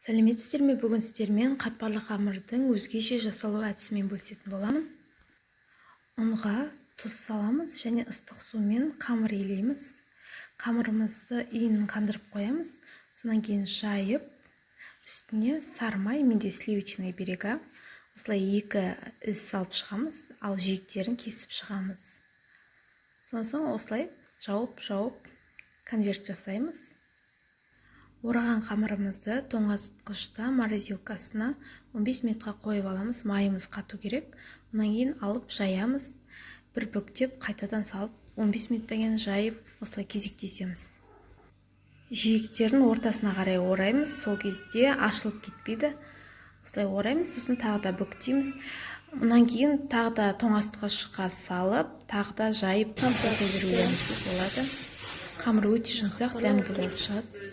Сәлеметсіздер ме? Бүгін сіздермен қатпарлы қамырдың өзгеше жасалу әдісімен бөлісетін боламын. Ұнға тұз саламыз және ыстық сумен қамыр илейміз. Қамырымызды иінін қандырып қоямыз. Сонан кейін жайып, үстіне сары май, менде сливочный берега. Осылай екі із салып шығамыз, ал жиектерін кесіп шығамыз. Соң осылай жауып конверт жасаймыз. Ораған қамырымызды тоңазытқышта морозилкасына 15 минутқа қойып аламыз. Майымыз қату керек. Онан кейін алып жаямыз. Бір бүктеп қайтадан салып 15 минуттан кейін жайып, осылай кезектесеміз. Жиектерін ортасына қарай ораймыз. Сол кезде ашылып кетпейді. Осылай ораймыз, сосын тағы да бүктейміз. Онан кейін тағы да тоңазытқышқа салып, тағы да жайып жасай берулеріміз болады. Қамыр өте жұмсақ, дәмді болып шығады.